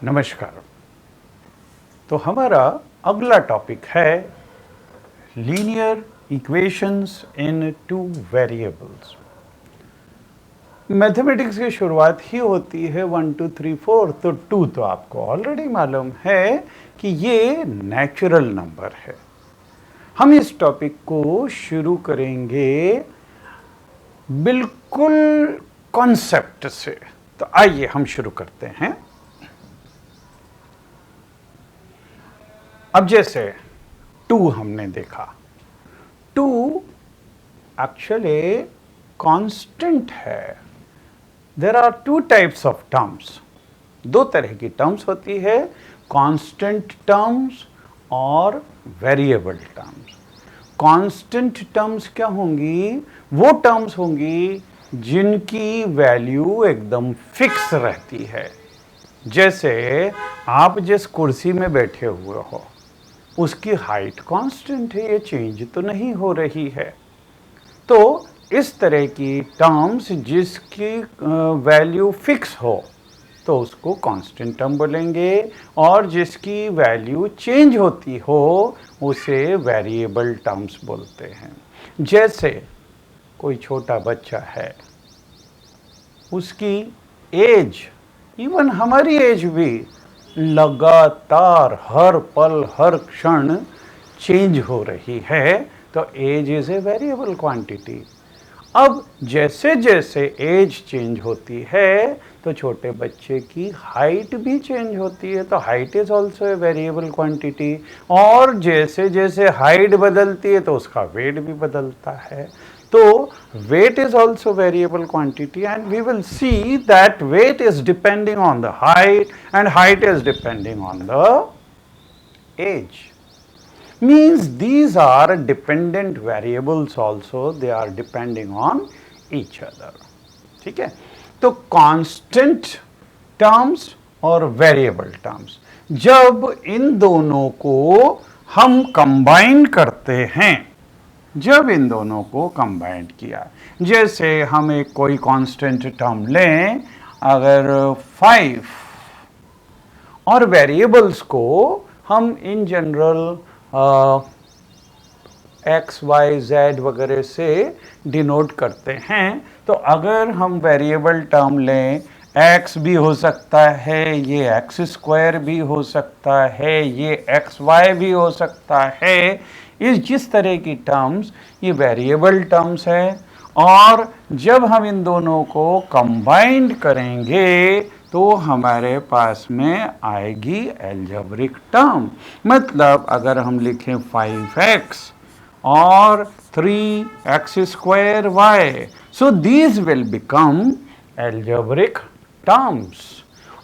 नमस्कार। तो हमारा अगला टॉपिक है लीनियर इक्वेशंस इन टू वेरिएबल्स। मैथमेटिक्स की शुरुआत ही होती है 1 2 3 4, तो 2 तो आपको ऑलरेडी मालूम है कि ये नेचुरल नंबर है। हम इस टॉपिक को शुरू करेंगे बिल्कुल कॉन्सेप्ट से। तो आइए हम शुरू करते हैं। अब जैसे 2 हमने देखा, 2 एक्चुअली कांस्टेंट है। There are 2 types of terms. 2 तरह की टर्म्स होती है, कांस्टेंट टर्म्स और वेरिएबल टर्म्स। कांस्टेंट टर्म्स क्या होंगी? वो टर्म्स होंगी जिनकी वैल्यू एकदम फिक्स रहती है। जैसे आप जिस कुर्सी में बैठे हुए हो उसकी हाइट कांस्टेंट है, ये चेंज तो नहीं हो रही है। तो इस तरह की टर्म्स जिसकी वैल्यू फिक्स हो तो उसको कांस्टेंट टर्म बोलेंगे, और जिसकी वैल्यू चेंज होती हो उसे वेरिएबल टर्म्स बोलते हैं। जैसे कोई छोटा बच्चा है, उसकी एज, इवन हमारी एज भी लगातार हर पल हर क्षण चेंज हो रही है, तो age is a variable quantity. अब जैसे जैसे एज चेंज होती है तो छोटे बच्चे की हाइट भी चेंज होती है, तो height is also a variable quantity. और जैसे जैसे हाइट बदलती है तो उसका वेट भी बदलता है। तो weight is also variable quantity, and we will see that weight is depending on the height and height is depending on the age. Means these are dependent variables also, they are depending on each other. ठीक है? तो constant terms और variable terms, जब इन दोनों को हम combine करते हैं, जब इन दोनों को कंबाइन किया, जैसे हम एक कोई कांस्टेंट टर्म लें, अगर 5, और वेरिएबल्स को हम in general x y z वगैरह से डिनोट करते हैं, तो अगर हम वेरिएबल टर्म लें, x भी हो सकता है, ये एक्स स्क्वायर भी हो सकता है, ये एक्स वाई भी हो सकता है, इस जिस तरह की टर्म्स ये वेरिएबल टर्म्स है। और जब हम इन दोनों को कंबाइंड करेंगे तो हमारे पास में आएगी एल्जेब्रिक टर्म। मतलब अगर हम लिखें 5x और 3x square y, so these will become algebraic terms.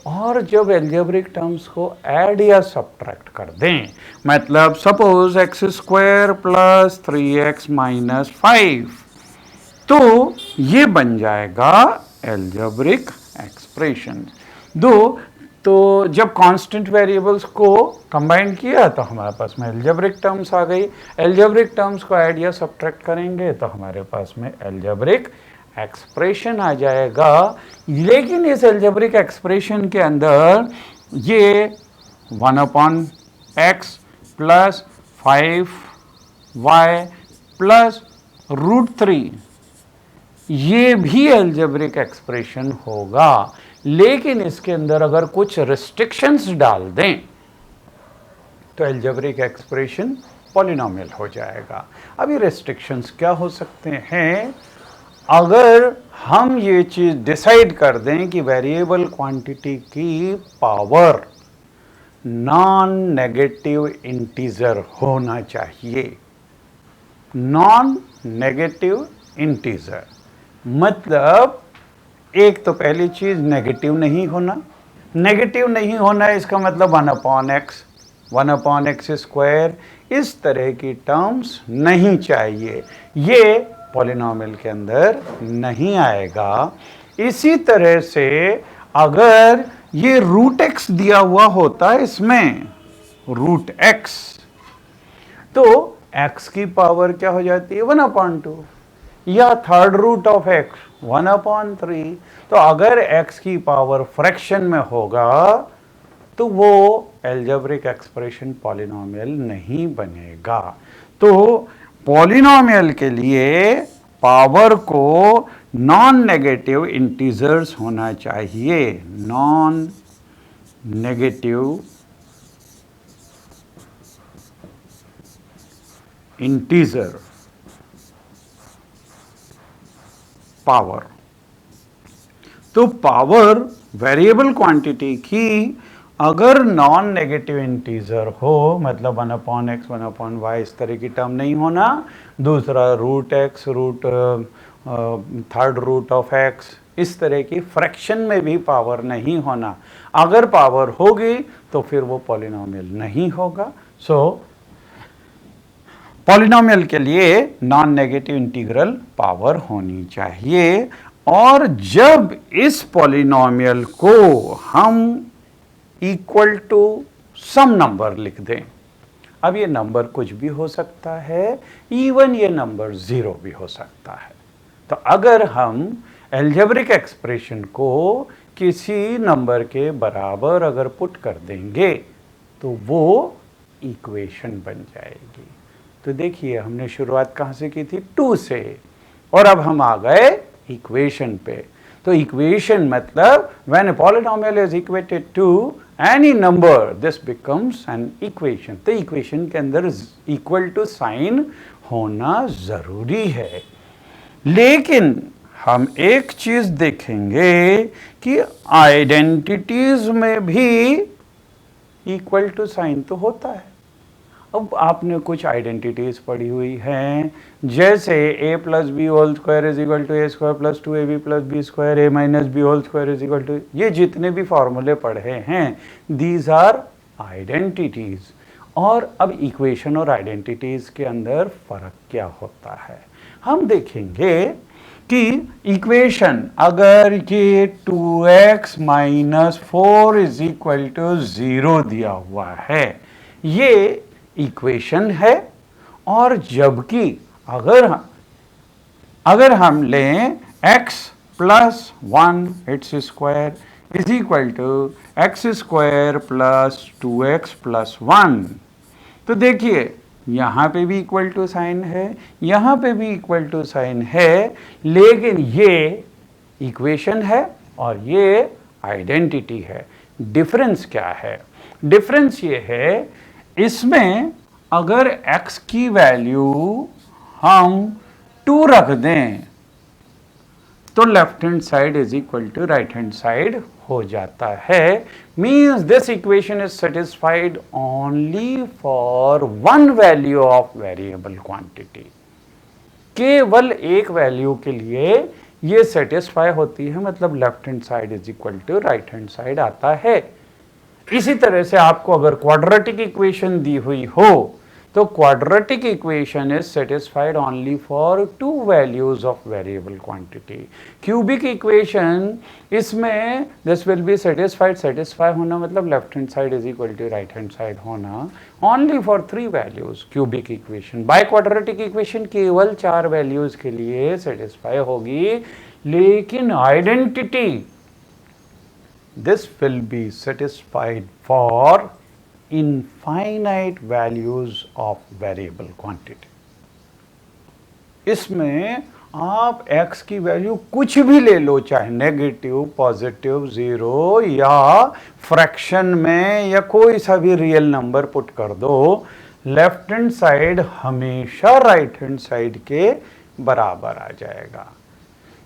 और जब एल्जेब्रिक टर्म्स को ऐड या सब्ट्रैक्ट कर दें, मतलब suppose x square plus 3x minus 5, तो ये बन जाएगा एल्जेब्रिक एक्सप्रेशन। तो जब कांस्टेंट वेरिएबल्स को कंबाइन किया तो हमारे पास में एल्जेब्रिक टर्म्स आ गई। एल्जेब्रिक टर्म्स को ऐड या सब्ट्रैक्ट करेंगे तो हमारे पास में एल्जेब्रिक एक्सप्रेशन आ जाएगा। लेकिन इस एल्जेब्रिक एक्सप्रेशन के अंदर ये 1/x प्लस 5y प्लस √3, ये भी एल्जेब्रिक एक्सप्रेशन होगा। लेकिन इसके अंदर अगर कुछ रिस्ट्रिक्शंस डाल दें तो एल्जेब्रिक एक्सप्रेशन पॉलिनोमियल हो जाएगा। अभी रिस्ट्रिक्शंस क्या हो सकते हैं? अगर हम ये चीज़ डिसाइड कर दें कि वेरिएबल क्वांटिटी की पावर नॉन नेगेटिव इंटीजर होना चाहिए। नॉन नेगेटिव इंटीजर मतलब एक तो पहली चीज़ नेगेटिव नहीं होना। नेगेटिव नहीं होना इसका मतलब 1/x, 1/x स्क्वायर, इस तरह की टर्म्स नहीं चाहिए, ये पॉलिनोमियल के अंदर नहीं आएगा। इसी तरह से अगर ये √x दिया हुआ होता है, इसमें √x, तो x की पावर क्या हो जाती है? 1/2, या थर्ड रूट ऑफ x 1/3। तो अगर x की पावर फ्रैक्शन में होगा तो वो एल्जेब्रिक एक्सप्रेशन पॉलिनोमियल नहीं बनेगा। तो पॉलिनोमियल के लिए पावर को नॉन नेगेटिव इंटीजर्स होना चाहिए, नॉन नेगेटिव इंटीजर पावर। तो पावर वेरिएबल क्वांटिटी की अगर नॉन नेगेटिव इंटीजर हो, मतलब 1/x 1/y इस तरह की टर्म नहीं होना, दूसरा √x root third root of x इस तरह की फ्रैक्शन में भी पावर नहीं होना। अगर पावर होगी तो फिर वो पॉलिनोमियल नहीं होगा। सो पॉलिनोमियल के लिए नॉन नेगेटिव इंटीग्रल पावर होनी चाहिए। और जब इस पॉलिनोमियल को हम इक्वल टू सम नंबर लिख दें, अब ये नंबर कुछ भी हो सकता है, इवन ये नंबर 0 भी हो सकता है। तो अगर हम एल्जेब्रिक एक्सप्रेशन को किसी नंबर के बराबर अगर पुट कर देंगे तो वो इक्वेशन बन जाएगी। तो देखिए हमने शुरुआत कहाँ से की थी, 2 से, और अब हम आ गए इक्वेशन पे। तो इक्वेशन मतलब when a polynomial is equated to any number this becomes an equation. तो इक्वेशन के अंदर इक्वल टू साइन होना जरूरी है। लेकिन हम एक चीज देखेंगे कि आइडेंटिटीज में भी इक्वल टू साइन तो होता है। अब आपने कुछ आइडेंटिटीज पढ़ी हुई हैं, जैसे a plus b whole square is equal to a square plus 2ab plus b square, a minus b whole square is equal to, ये जितने भी फॉर्मूले पढ़े हैं दीज आर आइडेंटिटीज। और अब इक्वेशन और आइडेंटिटीज के अंदर फर्क क्या होता है हम देखेंगे कि इक्वेशन अगर ये 2x minus 4 is equal to 0 दिया हुआ है, ये इक्वेशन है। और जबकि अगर हम लें x plus 1 its square is equal to x square plus 2x plus 1, तो देखिए यहाँ पे भी इक्वल टू साइन है, यहाँ पे भी इक्वल टू साइन है, लेकिन ये इक्वेशन है और ये आइडेंटिटी है। डिफरेंस क्या है? डिफरेंस ये है, इसमें अगर x की वैल्यू हम 2 रख दें तो left hand side is equal to right hand side हो जाता है। Means this equation is satisfied only for one value of variable quantity. केवल एक वैल्यू के लिए ये सेटिस्फाई होती है, मतलब left hand side is equal to right hand side आता है। इसी तरह से आपको अगर क्वाड्रेटिक इक्वेशन दी हुई हो तो quadratic equation is satisfied only for 2 values of variable quantity. Cubic equation, इसमें दिस विल बी सेटिस्फाई होना मतलब left hand side is equal to right hand side होना only for 3 values cubic equation. By quadratic equation केवल 4 values के लिए satisfy होगी, लेकिन identity this will be satisfied for infinite values of variable quantity। इसमें आप x की value कुछ भी ले लो, चाहे नेगेटिव, पॉजिटिव, 0 या फ्रैक्शन में या कोई सा भी रियल नंबर पुट कर दो, लेफ्ट हैंड साइड हमेशा राइट हैंड साइड के बराबर आ जाएगा।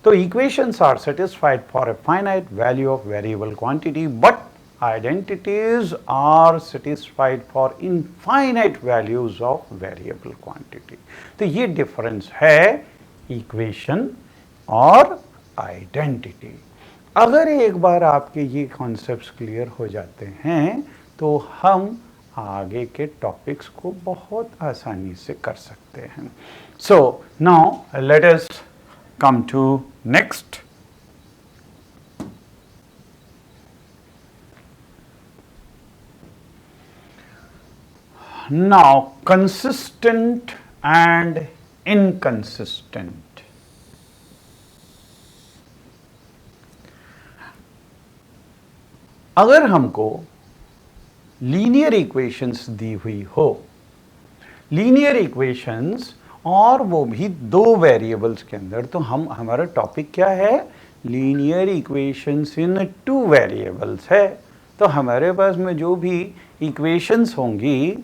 So equations are satisfied for a finite value of variable quantity, but identities are satisfied for infinite values of variable quantity। तो ये डिफरेंस है equation और आइडेंटिटी। अगर एक बार आपके ये कॉन्सेप्ट्स क्लियर हो जाते हैं तो हम आगे के टॉपिक्स को बहुत आसानी से कर सकते हैं। So now let us come to next। Now consistent and inconsistent। अगर हमको लीनियर इक्वेशंस दी हुई हो, लीनियर इक्वेशंस और वो भी दो वेरिएबल्स के अंदर, तो हमारा टॉपिक क्या है, लीनियर इक्वेशंस इन टू वेरिएबल्स है। तो हमारे पास में जो भी इक्वेशंस होंगी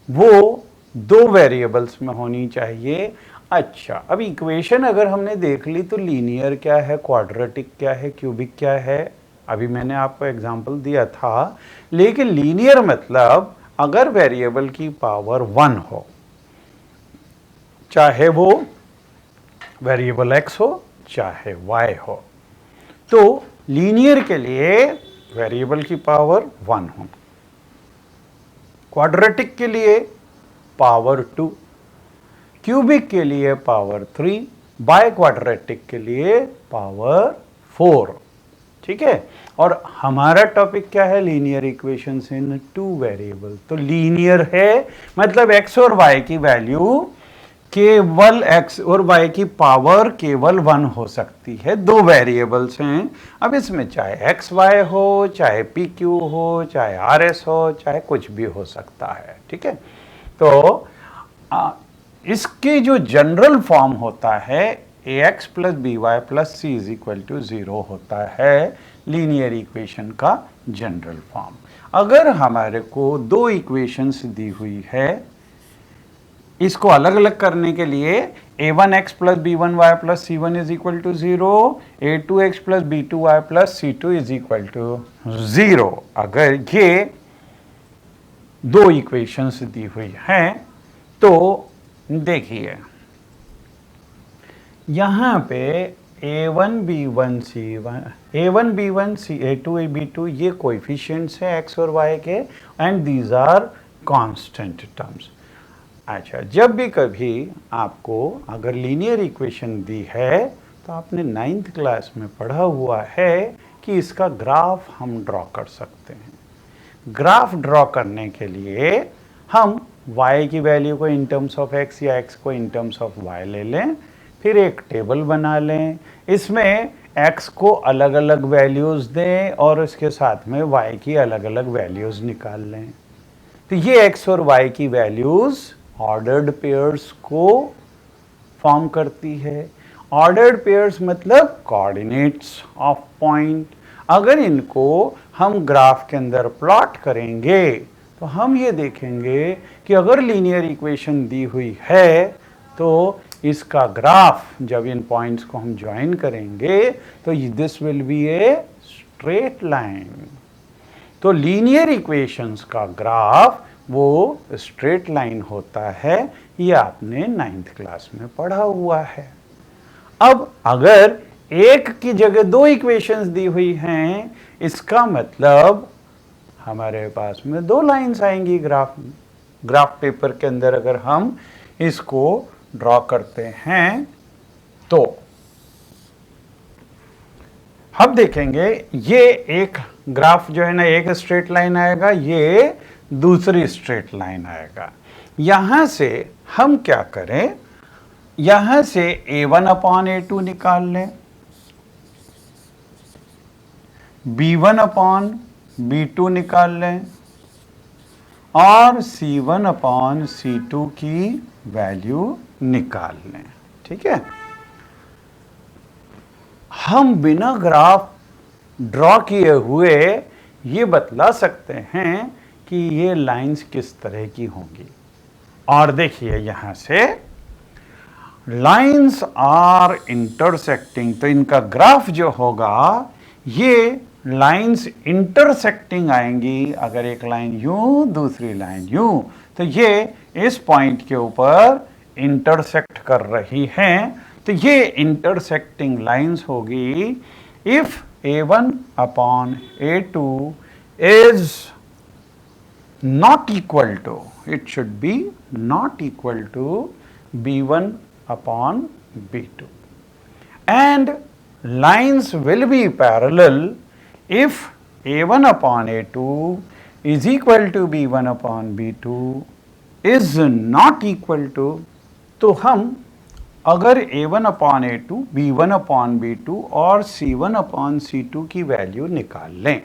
वो दो वेरिएबल्स में होनी चाहिए। अच्छा, अब इक्वेशन अगर हमने देख ली तो लीनियर क्या है, क्वाड्रेटिक क्या है, क्यूबिक क्या है, अभी मैंने आपको एग्जांपल दिया था। लेकिन लीनियर मतलब अगर वेरिएबल की पावर 1 हो, चाहे वो वेरिएबल x हो चाहे y हो, तो लीनियर के लिए वेरिएबल की पावर 1 हो, क्वाड्रेटिक के लिए पावर 2, क्यूबिक के लिए पावर 3, बाय क्वाड्रेटिक के लिए पावर 4। ठीक है, और हमारा टॉपिक क्या है, लीनियर इक्वेशंस इन टू वेरिएबल। तो लीनियर है मतलब x और y की वैल्यू केवल x और y की पावर केवल 1 हो सकती है, दो वेरिएबल्स हैं। अब इसमें चाहे x y हो, चाहे p q हो, चाहे r s हो, चाहे कुछ भी हो सकता है। ठीक है, तो इसकी जो जनरल फॉर्म होता है ax plus b y plus c is equal to 0 होता है लीनियर इक्वेशन का जनरल फॉर्म। अगर हमारे को दो इक्वेशंस दी हुई है, इसको अलग अलग करने के लिए a1x plus b1y plus c1 is equal to 0, a2x plus b2y plus c2 is equal to 0, अगर ये दो इक्वेशंस दी हुई हैं तो देखिए यहां पे a1 b1 c1, a1 b1 c a2 b2 ये कोएफिशिएंट्स हैं x और y के, and these are constant terms. अच्छा, जब भी कभी आपको अगर लीनियर इक्वेशन दी है तो आपने 9th क्लास में पढ़ा हुआ है कि इसका ग्राफ हम ड्रॉ कर सकते हैं। ग्राफ ड्रॉ करने के लिए हम y की वैल्यू को इन टर्म्स ऑफ x या x को इन टर्म्स ऑफ y ले लें, फिर एक टेबल बना लें, इसमें x को अलग अलग वैल्यूज़ दें और इसके साथ में y की अलग अलग वैल्यूज़ निकाल लें। तो ये x और y की वैल्यूज़ ऑर्डर्ड पेयर्स को फॉर्म करती है। ऑर्डर्ड पेयर्स मतलब कोऑर्डिनेट्स ऑफ पॉइंट। अगर इनको हम ग्राफ के अंदर प्लॉट करेंगे तो हम ये देखेंगे कि अगर लीनियर इक्वेशन दी हुई है तो इसका ग्राफ जब इन पॉइंट्स को हम ज्वाइन करेंगे तो this will B a straight line. तो लीनियर इक्वेशंस का ग्राफ वो स्ट्रेट लाइन होता है, ये आपने 9th क्लास में पढ़ा हुआ है। अब अगर एक की जगह दो इक्वेशंस दी हुई हैं, इसका मतलब हमारे पास में दो लाइंस आएंगी ग्राफ पेपर के अंदर। अगर हम इसको ड्रॉ करते हैं तो हम देखेंगे ये एक ग्राफ जो है ना, एक स्ट्रेट लाइन आएगा, ये दूसरी स्ट्रेट लाइन आएगा। यहां से हम क्या करें, यहां से a1 अपॉन a2 निकाल लें, b1 अपॉन b2 निकाल लें और c1 अपॉन c2 की वैल्यू निकाल लें। ठीक है, हम बिना ग्राफ ड्रॉ किए हुए ये बतला सकते हैं कि ये लाइंस किस तरह की होंगी। और देखिए यहां से लाइंस आर इंटरसेक्टिंग, तो इनका ग्राफ जो होगा ये लाइंस इंटरसेक्टिंग आएंगी। अगर एक लाइन यूं दूसरी लाइन यूं, तो ये इस पॉइंट के ऊपर इंटरसेक्ट कर रही हैं, तो ये इंटरसेक्टिंग लाइंस होगी if a1 upon a2 is not equal to, it should be not equal to b1 upon b2, and lines will be parallel if a1 upon a2 is equal to b1 upon b2 is not equal to, तो हम अगर a1 upon a2, b1 upon b2 और c1 upon c2 की value निकाल लें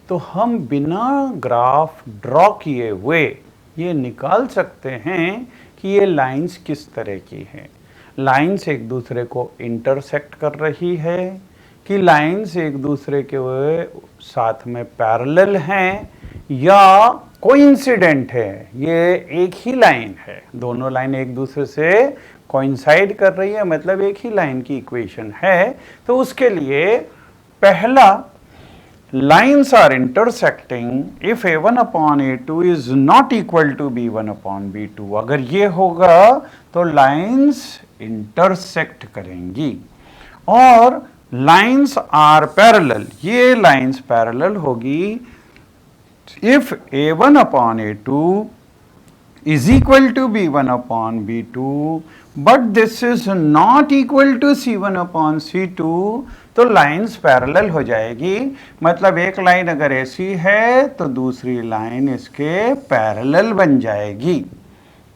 तो हम बिना ग्राफ ड्रॉ किए हुए ये निकाल सकते हैं कि ये लाइंस किस तरह की हैं। लाइंस एक दूसरे को इंटरसेक्ट कर रही है कि लाइंस एक दूसरे के साथ में पैरेलल हैं या कोइंसिडेंट है। ये एक ही लाइन है, दोनों लाइन एक दूसरे से कोइंसाइड कर रही है, मतलब एक ही लाइन की इक्वेशन है। तो उसके लिए पहला, lines are intersecting if a1 upon a2 is not equal to b1 upon b2। अगर ये होगा तो lines intersect करेंगी। और lines are parallel, ये lines parallel होगी if a1 upon a2 is equal to b1 upon b2 but this is not equal to c1 upon c2, तो lines parallel हो जाएगी। मतलब एक लाइन अगर ऐसी है तो दूसरी लाइन इसके पैरेलल बन जाएगी।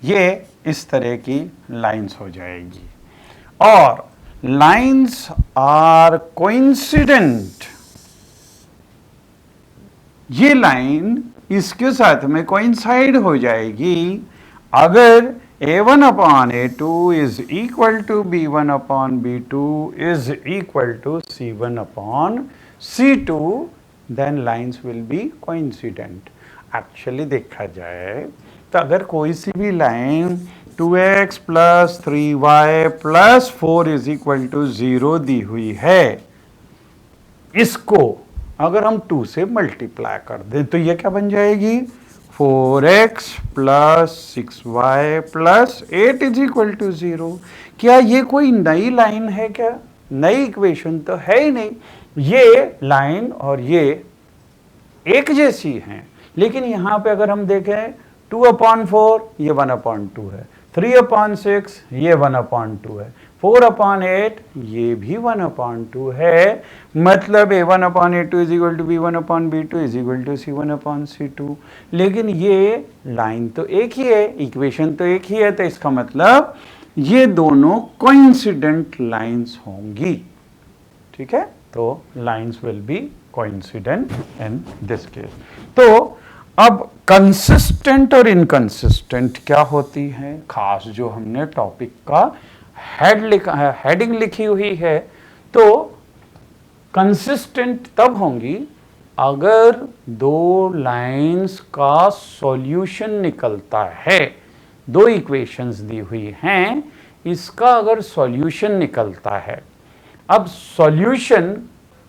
ये इस तरह की लाइंस हो जाएगी। और लाइंस आर कोइंसिडेंट, ये लाइन इसके साथ में कोइंसाइड हो जाएगी अगर a1 upon a2 is equal to b1 upon b2 is equal to c1 upon c2, then lines will be coincident। Actually देखा जाए तो अगर कोई सी भी line 2x plus 3y plus 4 is equal to 0 दी हुई है, इसको अगर हम 2 से मल्टीप्लाई कर दें तो ये क्या बन जाएगी, 4x plus 6y plus 8 is equal to 0। क्या ये कोई नई लाइन है क्या? नई इक्वेशन तो है ही नहीं। ये लाइन और ये एक जैसी हैं, लेकिन यहाँ पे अगर हम देखें 2/4 ये 1/2 है, 3/6 ये 1/2 है, 4/8 ये भी 1/2 है। मतलब a1 upon a2 is equal to b1 upon b2 is equal to c1 upon c2। लेकिन ये लाइन तो एक ही है, इक्वेशन तो एक ही है, तो इसका मतलब ये दोनों कोइंसिडेंट लाइंस होंगी। ठीक है, तो lines will be coincident in this case. तो अब कंसिस्टेंट और इनकंसिस्टेंट क्या होती है, खास जो हमने टॉपिक का हेडिंग लिखी हुई है। तो कंसिस्टेंट तब होंगी अगर दो लाइंस का सॉल्यूशन निकलता है। दो इक्वेशंस दी हुई हैं, इसका अगर सॉल्यूशन निकलता है। अब सॉल्यूशन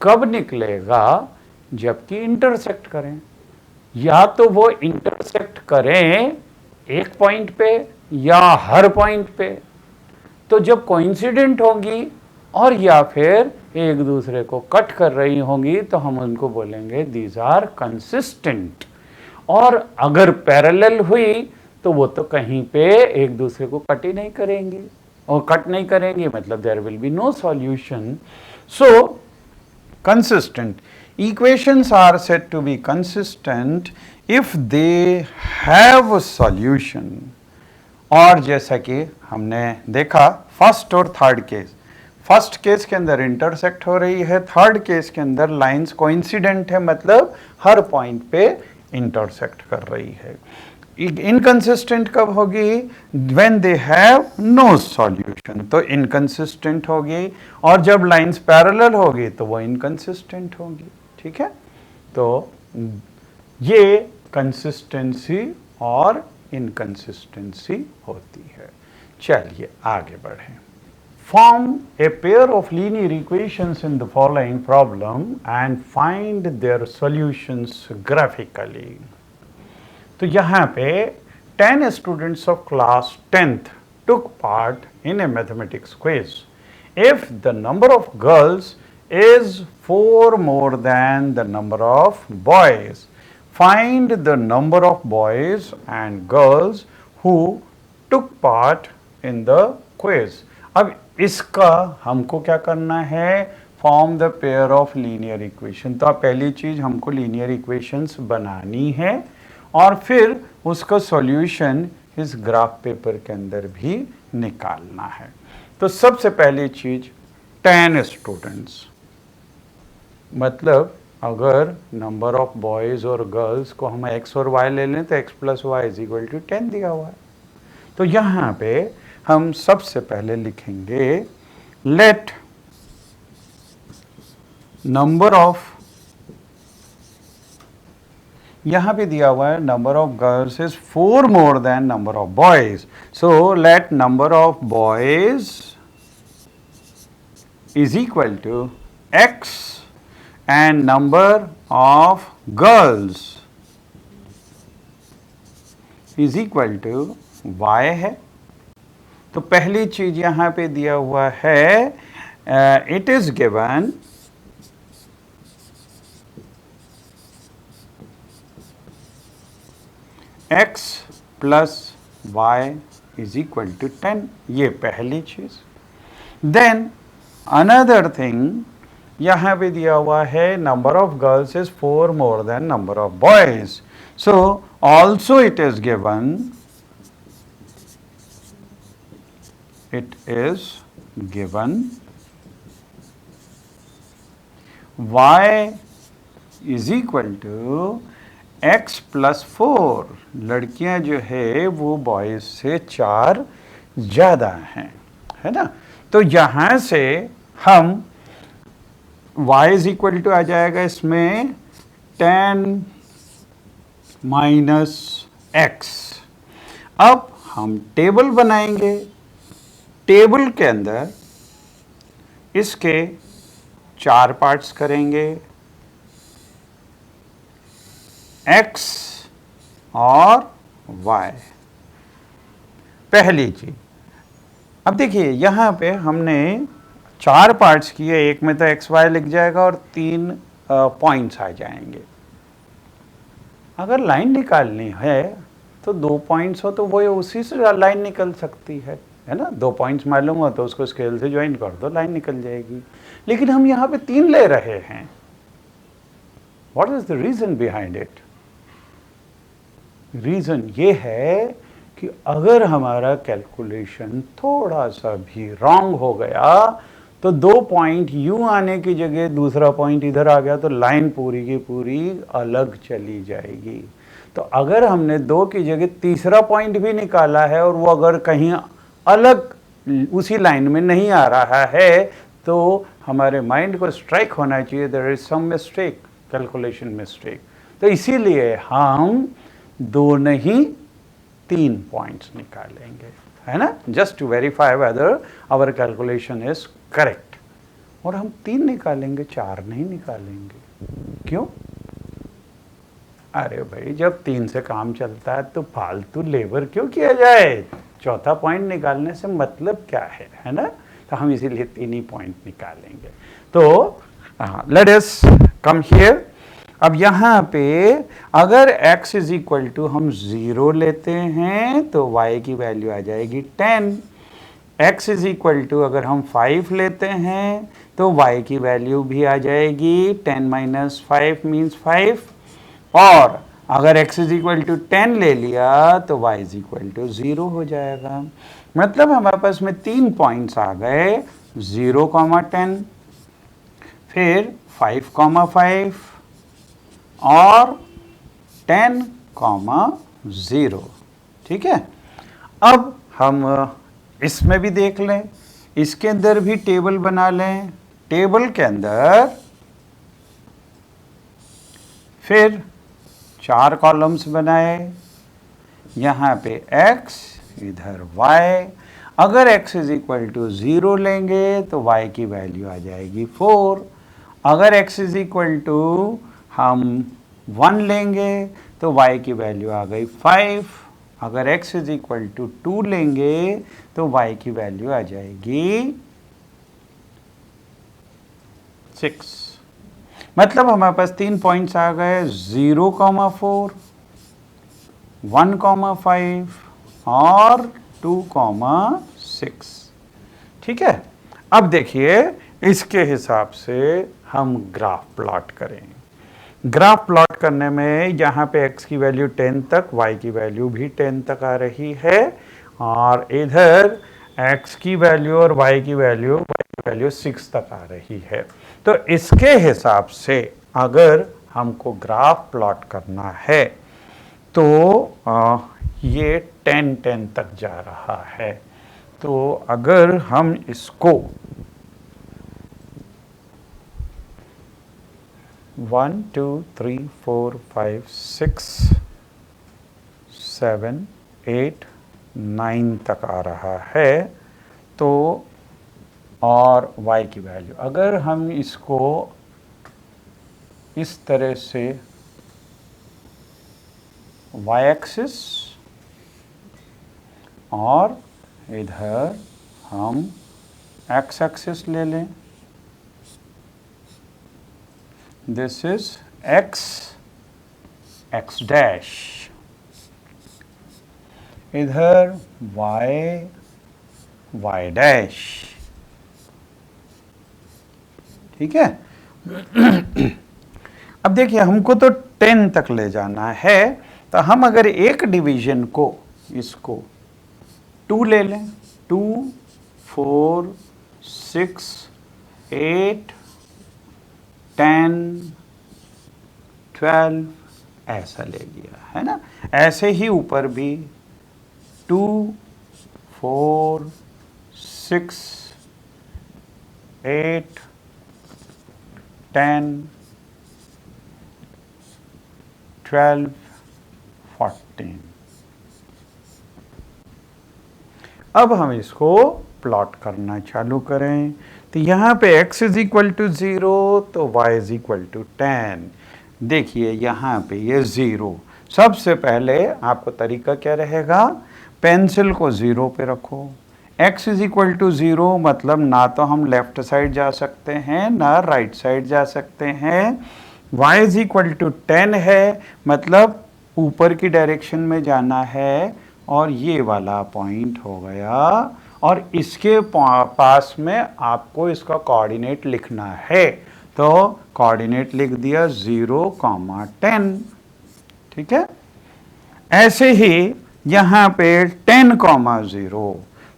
कब निकलेगा, जबकि इंटरसेक्ट करें। या तो वो इंटरसेक्ट करें एक पॉइंट पे या हर पॉइंट पे। तो जब कोइंसिडेंट होंगी और या फिर एक दूसरे को कट कर रही होंगी तो हम उनको बोलेंगे दीज आर कंसिस्टेंट। और अगर पैरेलल हुई तो वो तो कहीं पे एक दूसरे को कट ही नहीं करेंगी, और कट नहीं करेंगी मतलब there will be no solution. So consistent equations are said to be consistent if they have a solution। और जैसा कि हमने देखा फर्स्ट और थर्ड केस, फर्स्ट केस के अंदर इंटरसेक्ट हो रही है, थर्ड केस के अंदर लाइंस कोइंसिडेंट है, मतलब हर पॉइंट पे इंटरसेक्ट कर रही है। इनकंसिस्टेंट कब होगी, when they have no solution, तो इनकंसिस्टेंट होगी। और जब लाइंस पैरेलल होगी तो वो इनकंसिस्टेंट होगी। ठीक है, तो ये कंसिस्टेंसी और इनकंसिस्टेंसी होती है। चलिए आगे बढ़ें। Form a pair of linear equations in the following problem and find their solutions graphically। तो यहाँ पे 10 students of class 10th took part in a mathematics quiz. If the number of girls is 4 more than the number of boys, find the number of boys and girls who took part in the quiz। अब इसका हमको क्या करना है, form the pair of linear equation. तो अब पहली चीज हमको लीनियर इक्वेशंस बनानी है और फिर उसका सॉल्यूशन इस ग्राफ पेपर के अंदर भी निकालना है। तो सबसे पहली चीज 10 स्टूडेंट्स, मतलब अगर नंबर ऑफ बॉयज़ और गर्ल्स को हम x और y ले लें तो x plus y is equal to 10 दिया हुआ है। तो यहाँ पे हम सबसे पहले लिखेंगे लेट नंबर ऑफ, यहाँ पे दिया हुआ है number of girls is 4 more than number of boys, so let number of boys is equal to x and number of girls is equal to y है। तो पहली चीज यहां पे दिया हुआ है, it is given x plus y is equal to 10, ये पहली चीज। देन अनदर थिंग यहाँ पे दिया हुआ है number of girls is 4 more than number of boys, so also it is given y is equal to x plus 4, लड़कियां जो है वो बॉयज से 4 ज्यादा हैं, है ना। तो यहां से हम y इज इक्वल टू आ जाएगा इसमें 10 माइनस x। अब हम टेबल बनाएंगे, टेबल के अंदर इसके 4 पार्ट्स करेंगे, x और y, पहली चीज। अब देखिए यहाँ पे हमने 4 पार्ट्स किए, एक में तो एक्स वाई लिख जाएगा और 3 पॉइंट्स आ जाएंगे। अगर लाइन निकालनी है तो 2 पॉइंट्स हो तो वो उसी से लाइन निकल सकती है ना। 2 पॉइंट्स मालूम हो तो उसको स्केल से ज्वाइन कर दो, लाइन निकल जाएगी। लेकिन हम यहाँ पे 3 ले रहे हैं, what is the reason behind it? Reason ये है कि अगर हमारा कैलकुलेशन थोड़ा सा भी रॉन्ग हो गया तो 2 पॉइंट यूं आने की जगह दूसरा पॉइंट इधर आ गया तो लाइन पूरी की पूरी अलग चली जाएगी। तो अगर हमने 2 की जगह तीसरा पॉइंट भी निकाला है और वो अगर कहीं अलग उसी लाइन में नहीं आ रहा है तो हमारे माइंड को स्ट्राइक होना चाहिए there is some mistake, calculation mistake. तो इसीलिए हम 2 नहीं 3 पॉइंट्स निकालेंगे, है ना, just to verify whether our calculation is correct. और हम 3 निकालेंगे, 4 नहीं निकालेंगे। क्यों? अरे भाई जब 3 से काम चलता है तो फालतू लेबर क्यों किया जाए? चौथा पॉइंट निकालने से मतलब क्या है ना। तो हम इसीलिए 3 ही पॉइंट निकालेंगे। तो लेट अस कम हियर। अब यहाँ पे अगर x इज इक्वल टू हम 0 लेते हैं तो y की वैल्यू आ जाएगी 10। x इज इक्वल टू अगर हम 5 लेते हैं तो y की वैल्यू भी आ जाएगी 10 माइनस 5 मीन्स 5। और अगर x इज इक्वल टू 10 ले लिया तो y इज इक्वल टू 0 हो जाएगा। मतलब हमारे पास में 3 पॉइंट्स आ गए, 0,10, फिर 5,5 और 10,0। ठीक है। अब हम इसमें भी देख लें, इसके अंदर भी टेबल बना लें। टेबल के अंदर फिर 4 कॉलम्स बनाए, यहाँ पे x, इधर y। अगर x इज इक्वल टू 0 लेंगे तो y की वैल्यू आ जाएगी 4। अगर x इज इक्वल टू हम 1 लेंगे तो y की वैल्यू आ गई 5। अगर x इज इक्वल टू 2 लेंगे तो y की वैल्यू आ जाएगी 6। मतलब हमारे पास 3 पॉइंट्स आ गए, 0,4, 1,5 और 2,6। ठीक है। अब देखिए इसके हिसाब से हम ग्राफ प्लॉट करें। ग्राफ प्लॉट करने में यहाँ पे x की वैल्यू 10 तक, y की वैल्यू भी 10 तक आ रही है और इधर x की वैल्यू और y की वैल्यू 6 तक आ रही है। तो इसके हिसाब से अगर हमको ग्राफ प्लॉट करना है तो ये 10 10 तक जा रहा है। तो अगर हम इसको 1 2 3 4 5 6 7 8 9 तक आ रहा है, तो और y की वैल्यू अगर हम इसको इस तरह से y एक्सिस और इधर हम x एक्सिस ले लें, this is x x dash, इधर y y डैश, ठीक है। अब देखिए हमको तो 10 तक ले जाना है, तो हम अगर एक डिवीजन को इसको 2 ले लें, 2 4 6 8 10 12 ऐसा ले लिया है ना। ऐसे ही ऊपर भी 2 4 6 8 10 12 14। अब हम इसको प्लॉट करना चालू करें, तो यहाँ पे x इज इक्वल टू 0 तो y इज इक्वल टू 10। देखिए यहाँ पे ये 0, सबसे पहले आपको तरीका क्या रहेगा, पेंसिल को 0 पे रखो। x इज इक्वल टू 0 मतलब ना तो हम लेफ्ट साइड जा सकते हैं ना राइट साइड जा सकते हैं। y इज इक्वल टू 10 है मतलब ऊपर की डायरेक्शन में जाना है, और ये वाला पॉइंट हो गया, और इसके पास में आपको इसका कोऑर्डिनेट लिखना है, तो कोऑर्डिनेट लिख दिया 0, 10, ठीक है। ऐसे ही यहाँ पे 10, 0,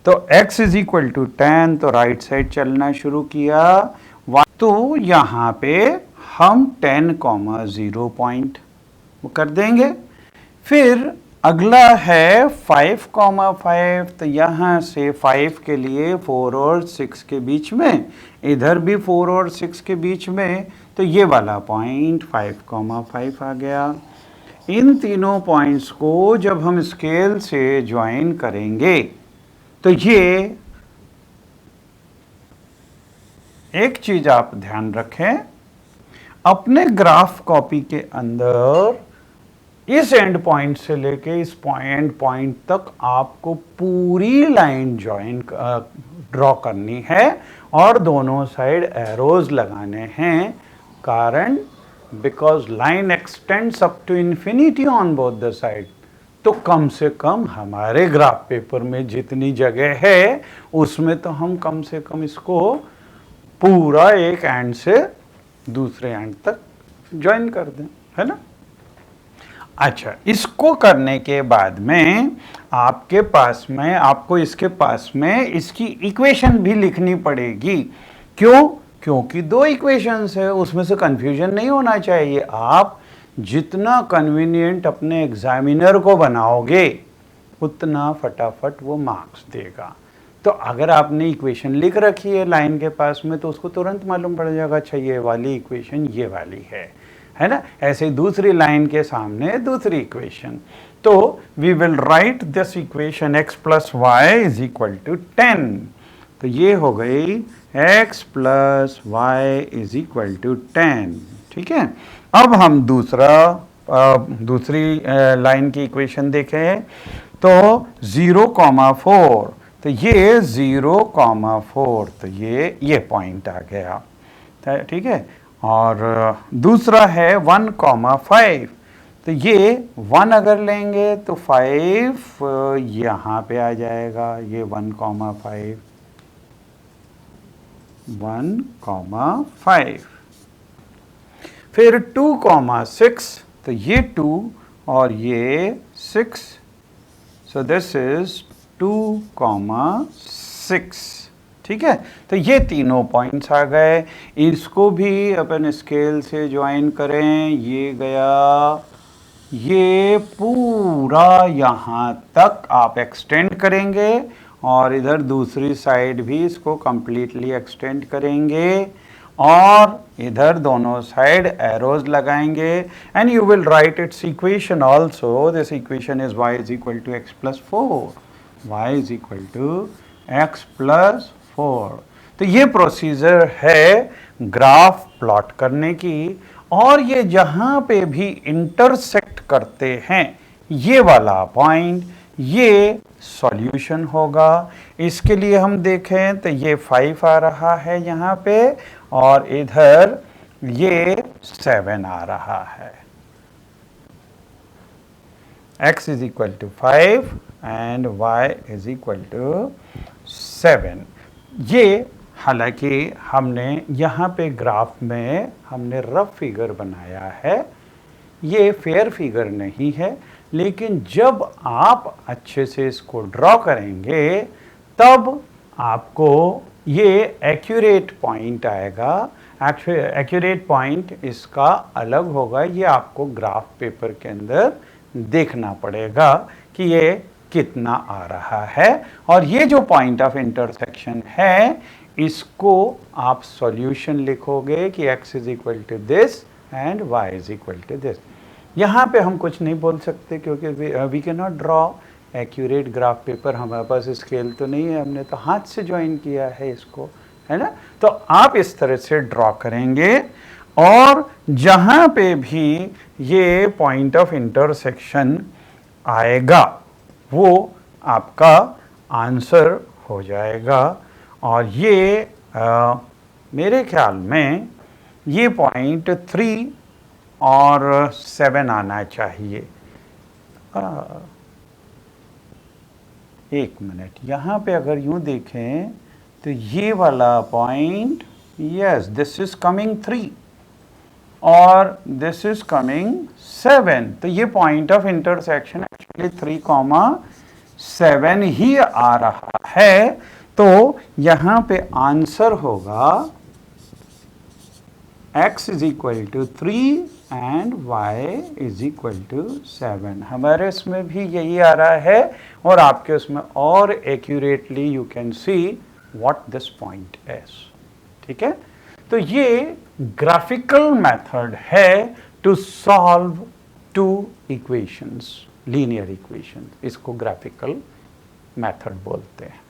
तो x इज इक्वल टू 10 तो राइट साइड चलना शुरू किया, तो यहाँ पे हम 10, 0 पॉइंट कर देंगे। फिर अगला है 5, 5, तो यहाँ से 5 के लिए 4 और 6 के बीच में, इधर भी 4 और 6 के बीच में, तो ये वाला पॉइंट 5, 5 आ गया। इन तीनों पॉइंट्स को जब हम स्केल से ज्वाइन करेंगे तो ये एक चीज आप ध्यान रखें, अपने ग्राफ कॉपी के अंदर इस एंड पॉइंट से लेके इस पॉइंट तक आपको पूरी लाइन ज्वाइन ड्रॉ करनी है और दोनों साइड एरोज लगाने हैं। कारण because line extends up to infinity on both the side, तो कम से कम हमारे ग्राफ पेपर में जितनी जगह है उसमें तो हम कम से कम इसको पूरा एक एंड से दूसरे एंड तक ज्वाइन कर दें, है ना। अच्छा, इसको करने के बाद में आपके पास में आपको इसके पास में इसकी इक्वेशन भी लिखनी पड़ेगी। क्यों? क्योंकि 2 इक्वेशंस है, उसमें से कंफ्यूजन नहीं होना चाहिए। आप जितना कन्वीनियंट अपने एग्जामिनर को बनाओगे उतना फटाफट वो मार्क्स देगा। तो अगर आपने इक्वेशन लिख रखी है लाइन के पास में तो उसको तुरंत मालूम पड़ जाएगा, अच्छा ये वाली इक्वेशन ये वाली है ना। ऐसे ही दूसरी लाइन के सामने दूसरी इक्वेशन, तो we will write this equation x plus y is equal to 10। तो ये हो गई x plus y is equal to 10, ठीक है। अब हम दूसरी लाइन की इक्वेशन देखें, तो 0, 4, तो ये 0, 4, तो ये पॉइंट आ गया, ठीक है। और दूसरा है 1, 5, तो ये 1 अगर लेंगे तो 5 यहाँ पे आ जाएगा, ये 1, 5, 1, 5। फिर 2, 6, तो ये 2 और ये 6, सो दिस इज 2, 6, ठीक है। तो ये तीनों पॉइंट्स आ गए, इसको भी अपन स्केल से ज्वाइन करें, ये गया, ये पूरा यहाँ तक आप एक्सटेंड करेंगे और इधर दूसरी साइड भी इसको कंप्लीटली एक्सटेंड करेंगे और इधर दोनों साइड एरोज लगाएंगे and you will write its equation also. This equation is y is equal to x plus 4, y is equal to x plus 4। तो ये प्रोसीजर है ग्राफ प्लॉट करने की, और ये जहां पे भी इंटरसेक्ट करते हैं ये वाला पॉइंट, ये सॉल्यूशन होगा। इसके लिए हम देखें तो ये 5 आ रहा है यहाँ पे और इधर ये 7 आ रहा है। x is equal to 5 and y is equal to 7। ये हालांकि हमने यहाँ पे ग्राफ में हमने रफ फिगर बनाया है, ये फेयर फिगर नहीं है, लेकिन जब आप अच्छे से इसको ड्रॉ करेंगे तब आपको ये एक्यूरेट पॉइंट आएगा। एक्यूरेट पॉइंट इसका अलग होगा, ये आपको ग्राफ पेपर के अंदर देखना पड़ेगा कि ये कितना आ रहा है। और ये जो पॉइंट ऑफ इंटरसेक्शन है इसको आप सॉल्यूशन लिखोगे कि x is equal to this and y is equal to this. यहाँ पे हम कुछ नहीं बोल सकते क्योंकि we can not draw accurate graph paper, हमारे पास स्केल तो नहीं है, हमने तो हाथ से ज्वाइन किया है इसको, है ना। तो आप इस तरह से ड्रॉ करेंगे और जहाँ पे भी ये पॉइंट ऑफ इंटरसेक्शन आएगा वो आपका आंसर हो जाएगा। और ये मेरे ख्याल में ये पॉइंट 3 और 7 आना चाहिए। एक मिनट, यहाँ पे अगर यूँ देखें तो ये वाला point, yes this is coming 3 और दिस इज कमिंग 7। तो ये पॉइंट ऑफ इंटरसेक्शन एक्चुअली 3,7 ही आ रहा है। तो यहाँ पे आंसर होगा x is equal to 3 and y is equal to 7। हमारे इसमें भी यही आ रहा है और आपके उसमें और accurately you can see what this point is. ठीक है, तो ये ग्राफिकल मेथड है to solve 2 equations, linear equations, इसको ग्राफिकल मेथड बोलते हैं।